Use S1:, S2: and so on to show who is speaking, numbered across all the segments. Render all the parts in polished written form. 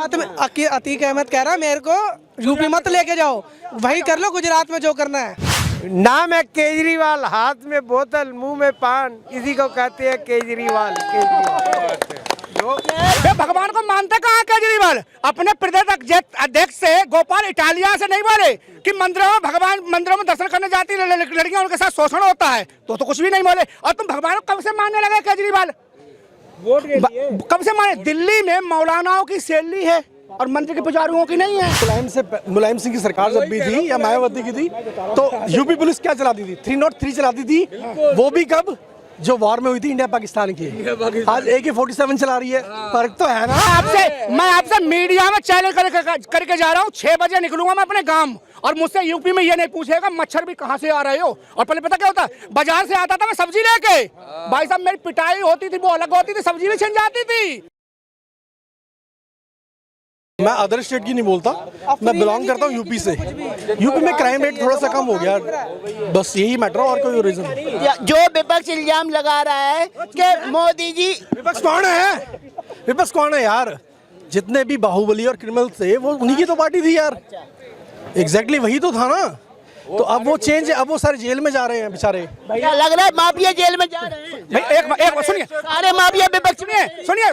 S1: गुजरात में अतीक अहमद कह रहा है मेरे को यूपी मत लेके जाओ, वही कर लो गुजरात में जो करना है।
S2: नाम है केजरीवाल, हाथ में बोतल मुंह में पान, इसी को कहते हैं केजरीवाल।
S3: भगवान को मानते कहाँ केजरीवाल? अपने प्रदेश अध्यक्ष से गोपाल इटालिया से नहीं बोले कि मंदिरों में दर्शन करने जाती लड़कियां, उनके साथ शोषण होता है, तो कुछ भी नहीं बोले। और तुम भगवान को कब से मानने लगे केजरीवाल?
S2: वोट के लिए
S3: कब से माने? दिल्ली में मौलानाओं की सैलरी है और मंदिर के पुजारियों की नहीं है।
S1: मुलायम सिंह की सरकार जब भी थी या मायावती की थी तो यूपी पुलिस क्या चलाती थी? 303 चलाती थी, वो भी कब? जो वॉर में हुई थी इंडिया पाकिस्तान की। आज AK-47 चला रही है, फर्क तो है ना।
S3: मैं आपसे मीडिया में चैलेंज करके जा रहा हूँ, 6 बजे निकलूंगा मैं अपने गांव, और मुझसे यूपी में ये नहीं पूछेगा मच्छर भी कहाँ से आ रहे हो। और पहले पता क्या होता, बाजार से आता था मैं सब्जी लेके, भाई साहब मेरी पिटाई होती थी वो अलग होती थी, सब्जी भी छिन जाती थी।
S1: मैं अदर स्टेट की नहीं बोलता, मैं बिलोंग करता हूँ यूपी से। यूपी में क्राइम रेट थोड़ा सा कम हो गया, बस यही मैटर, और कोई रीजन।
S4: जो विपक्ष इल्जाम लगा रहा है कि मोदी जी,
S1: विपक्ष कौन है? विपक्ष कौन है यार? जितने भी बाहुबली और क्रिमिनल थे वो उन्हीं की तो पार्टी थी यार। एग्जैक्टली वही तो था ना। तो अब वो चेंज है, अब वो सारे जेल में जा रहे हैं बेचारे।
S4: क्या लग रहा है माफिया जेल में जा रहे हैं?
S3: भाई एक सुनिए,
S4: सारे माफिया विपक्ष में।
S3: सुनिए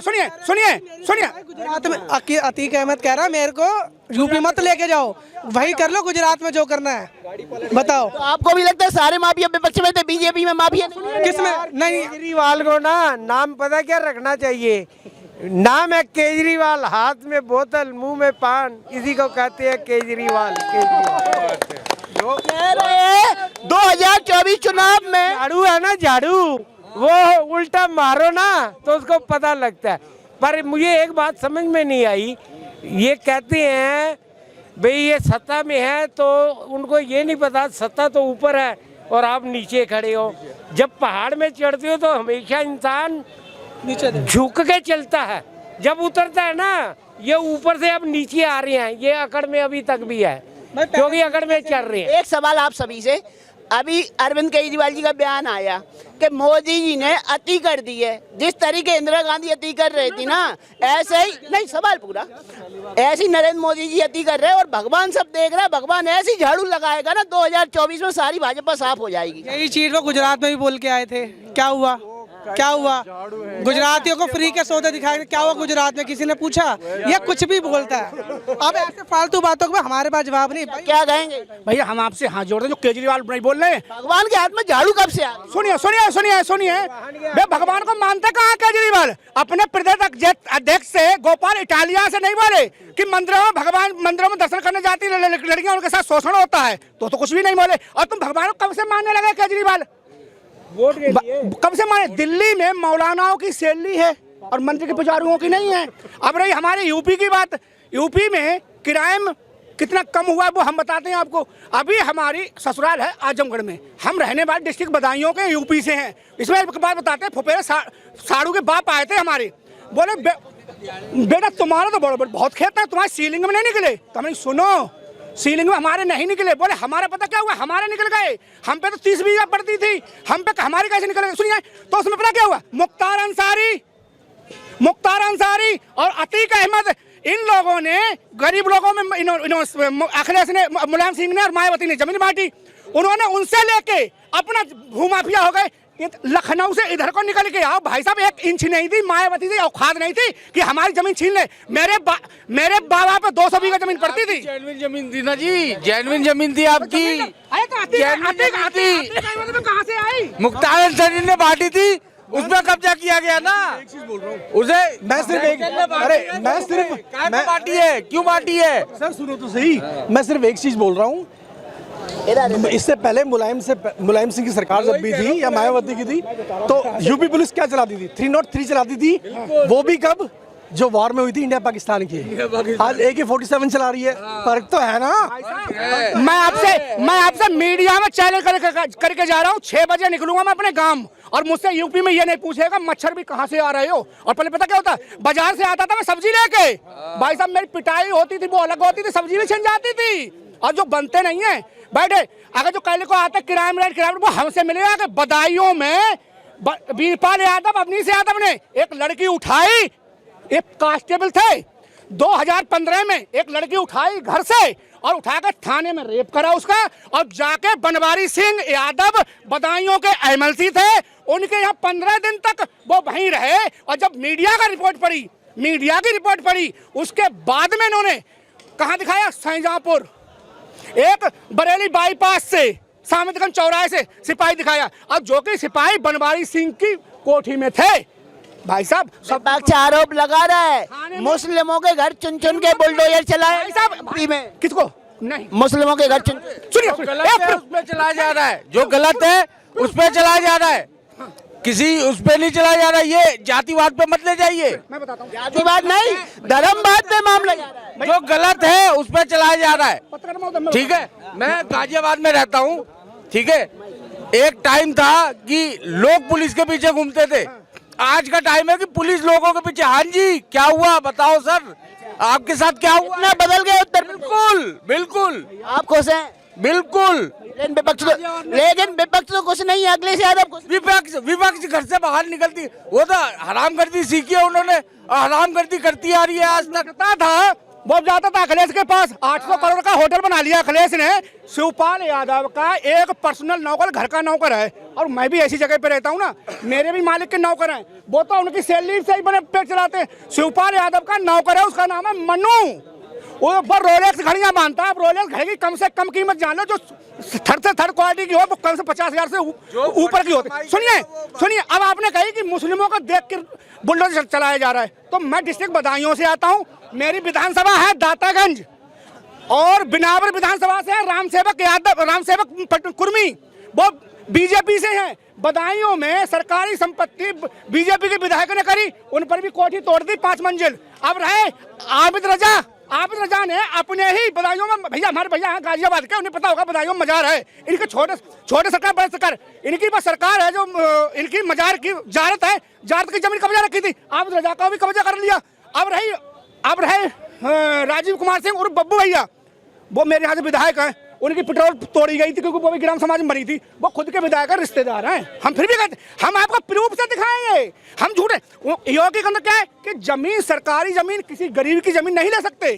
S1: गुजरात में अतीक अहमद कह रहा है मेरे को यूपी मत लेके जाओ, वही कर लो गुजरात में जो करना है। बताओ,
S4: तो आपको भी लगता है सारे माफिया विपक्ष में थे, बीजेपी में माफिया नहीं है?
S1: किसमें नहीं?
S2: केजरीवाल को ना नाम पता क्या रखना चाहिए? नाम है केजरीवाल, हाथ में बोतल मुंह में पान, इसी को कहते हैं केजरीवाल।
S4: कह रहे हैं 2024 चुनाव में
S2: झाड़ू है ना, झाड़ू, वो उल्टा मारो ना तो उसको पता लगता है। पर मुझे एक बात समझ में नहीं आई, ये कहते हैं भाई ये सत्ता में है, तो उनको ये नहीं पता सत्ता तो ऊपर है और आप नीचे खड़े हो। जब पहाड़ में चढ़ते हो तो हमेशा इंसान
S1: नीचे
S2: झुक के चलता है, जब उतरता है ना ये ऊपर से अब नीचे आ रहे हैं, ये अकड़ में अभी तक भी है क्योंकि अकड़ में चल रहे हैं।
S4: एक सवाल आप सभी से, अभी अरविंद केजरीवाल जी का बयान आया कि मोदी जी ने अति कर दी है। जिस तरीके इंदिरा गांधी अति कर रही थी ना, ऐसे ही नहीं, सवाल पूरा, ऐसे ही नरेंद्र मोदी जी अति कर रहे हैं और भगवान सब देख रहा है। भगवान ऐसी झाड़ू लगाएगा ना 2024 में सारी भाजपा साफ हो जाएगी।
S1: यही चीज वो गुजरात में भी बोल के आए थे, क्या हुआ? क्या हुआ? गुजरातियों को फ्री के सौदे दिखाए, क्या हुआ गुजरात में? किसी ने पूछा? ये कुछ भी बोलता है। अब ऐसे फालतू बातों को हमारे पास जवाब नहीं।
S4: क्या कहेंगे
S3: भैया? हम आपसे हाथ जोड़ते हैं, जो केजरीवाल नहीं बोल रहे हैं।
S4: भगवान के हाथ में झाड़ू कब से आ?
S3: सुनिए बे भगवान को मानते कहाँ केजरीवाल? अपने प्रदेश अध्यक्ष से गोपाल इटालिया से नहीं बोले कि मंदिरों में दर्शन करने जाती लड़कियां, उनके साथ शोषण होता है, तो कुछ भी नहीं बोले। और तुम भगवान को कब से मानने लगे केजरीवाल?
S2: वोट के लिए
S3: कब से माने? दिल्ली में मौलानाओं की सैलरी है और मंदिर के पुजारियों की नहीं है। अब रही हमारे यूपी की बात, यूपी में क्राइम कितना कम हुआ है वो हम बताते हैं आपको। अभी हमारी ससुराल है आजमगढ़ में, हम रहने वाले डिस्ट्रिक्ट बदायूं के यूपी से हैं। इसमें एक बात बताते हैं, फुफेरे साड़ू के बाप आए थे हमारे, बोले बेटा तुम्हारा तो बहुत खेत है, तुम्हारे सीलिंग में नहीं निकले। तो हमने सुनो, सीलिंग में हमारे नहीं निकले। बोले हमारा पता क्या हुआ, हमारे निकल गए। हम पे तो 30 बीघा पड़ती थी, हम पे हमारे कैसे निकल गए? सुनिए, तो उसमें पता क्या हुआ, मुख्तार अंसारी और अतीक अहमद, इन लोगों ने गरीब लोगों में अखिलेश ने, मुलायम सिंह ने और मायावती ने जमीन बांटी। उन्होंने उनसे लेके अपना भूमाफिया हो गए। लखनऊ से इधर को निकल के आओ भाई साहब, 1 इंच नहीं थी मायावती से औकात नहीं थी कि हमारी जमीन छीन ले। मेरे बाबा पे 200 बीघा जमीन पड़ती थी।
S5: जेन्युइन जमीन थी ना जी, जेन्युइन जमीन थी आपकी।
S3: कहाँ से आई?
S5: मुख्तार अंसारी ने बांटी थी, उसमें कब्जा किया गया ना। उसे
S1: मैं सिर्फ
S5: बांटी है, क्यों बांटी है?
S1: सर सुनो तो सही, मैं सिर्फ एक चीज बोल रहा हूँ। इससे पहले मुलायम सिंह की सरकार जब भी थी या मायावती की थी तो यूपी पुलिस क्या चलाती थी? 303 चलाती थी, वो भी कब? जो वॉर में हुई थी इंडिया पाकिस्तान की। आज AK-47 चला रही है, फर्क तो है ना।
S3: मैं आपसे मीडिया में चैलेंज करके जा रहा हूँ, 6 बजे निकलूंगा मैं अपने गांव, और मुझसे यूपी में ये नहीं पूछेगा मच्छर भी कहाँ से आ रहे हो। और पहले पता क्या होता, बाजार से आता था मैं सब्जी लेके, भाई साहब मेरी पिटाई होती थी वो अलग होती थी, सब्जी भी छिन जाती थी। और जो बनते नहीं है बैठे, अगर जो कल को आता क्राइम रेट वो हमसे मिलेगा कि बदायूं में वीरपाल यादव, अवनीश यादव ने एक लड़की उठाई, एक कांस्टेबल थे, 2015 में एक लड़की उठाई घर से और उठाकर थाने में रेप करा उसका, और जाके बनवारी सिंह यादव बदायूं के एमएलसी थे, उनके यहाँ 15 दिन तक वो वहीं रहे। और जब मीडिया की रिपोर्ट पड़ी, उसके बाद में इन्होंने कहाँ दिखाया, शाहजहांपुर, एक बरेली बाईपास से सामंतगंज चौराहे से सिपाही दिखाया, और जो कि सिपाही बनवारी सिंह की कोठी में थे। भाई साहब
S4: विपक्ष आरोप लगा रहा है मुस्लिमों के घर चुन चुन के बुलडोजर चलाए।
S3: भाई साहब किसको नहीं,
S4: मुस्लिमों के घर चुन
S3: सुनिए
S5: उसमें चलाया जा रहा है, जो गलत है उस पे चलाया जा रहा है, किसी उस पे नहीं चलाया जा रहा है। ये जातिवाद पे मत ले जाइए,
S3: मैं बताता हूँ,
S4: जातिवाद नहीं धर्मवाद पे मामला जा रहा है।
S5: जो गलत है उस पे चलाया जा रहा है।
S3: पत्रकार महोदय,
S5: ठीक है, मैं गाजियाबाद में रहता हूँ, ठीक है। एक टाइम था कि लोग पुलिस के पीछे घूमते थे, आज का टाइम है कि पुलिस लोगों के पीछे। हाँ जी, क्या हुआ बताओ सर, आपके साथ क्या हुआ?
S4: ना बदल गए उत्तर,
S5: बिल्कुल
S4: आप खुश हैं?
S5: बिल्कुल।
S4: लेकिन विपक्ष तो कुछ नहीं है, अखिलेश यादव कुछ।
S5: विपक्ष घर से बाहर निकलती, वो तो हरामगर्दी सीखी है उन्होंने, हरामगर्दी करती आ रही है आज तक।
S3: था वो जाता था अखिलेश के पास, 800 करोड़ का होटल बना लिया अखिलेश ने। शिवपाल यादव का एक पर्सनल नौकर घर का नौकर है, और मैं भी ऐसी जगह पे रहता हूँ ना, मेरे भी मालिक के नौकर हैं, वो तो उनकी सैलरी से ही बने पेट चलाते हैं। शिवपाल यादव का नौकर है, उसका नाम है मनु, वो ऊपर रोलेक्स घड़ियां बांधता है। आप रोलेक्स घड़ी की कम से कम कीमत जान लो, जो थर्ड से थर्ड क्वालिटी की हो वो कम से 50,000 से ऊपर की होती। सुनिए, अब आपने कही कि मुस्लिमों को देख कर बुलडोजर चलाया जा रहा है, तो मैं डिस्ट्रिक्ट बदायूं से आता हूँ, मेरी विधानसभा है दातागंज, और बिनावर विधानसभा से है रामसेवक कुर्मी, वो बीजेपी से हैं। बदायूं में सरकारी संपत्ति बीजेपी के विधायक ने करी, उन पर भी कोठी तोड़ दी 5 मंजिल। अब रहे आबिद रजा ने अपने ही बदायूं में, भैया हमारे भैया हैं गाजियाबाद के, उन्हें पता होगा बदायूं में मजार है इनके, छोटे सरकार बड़े सरकार, इनकी बस सरकार है जो इनकी मजार की जारत है, जारत की जमीन कब्जा रखी थी, आबिद रजा का भी कब्जा कर लिया। अब रहे राजीव कुमार सिंह और बब्बू भैया, वो मेरे यहाँ से विधायक हैं, उनकी पेट्रोल तोड़ी गई थी क्योंकि वो भी ग्राम समाज में बनी थी, वो खुद के विधायक का रिश्तेदार हैं। हम फिर भी कहते, हम आपको प्रूफ से दिखाएंगे, हम झूठे। योगी का क्या है कि जमीन, सरकारी जमीन किसी गरीब की जमीन नहीं ले सकते।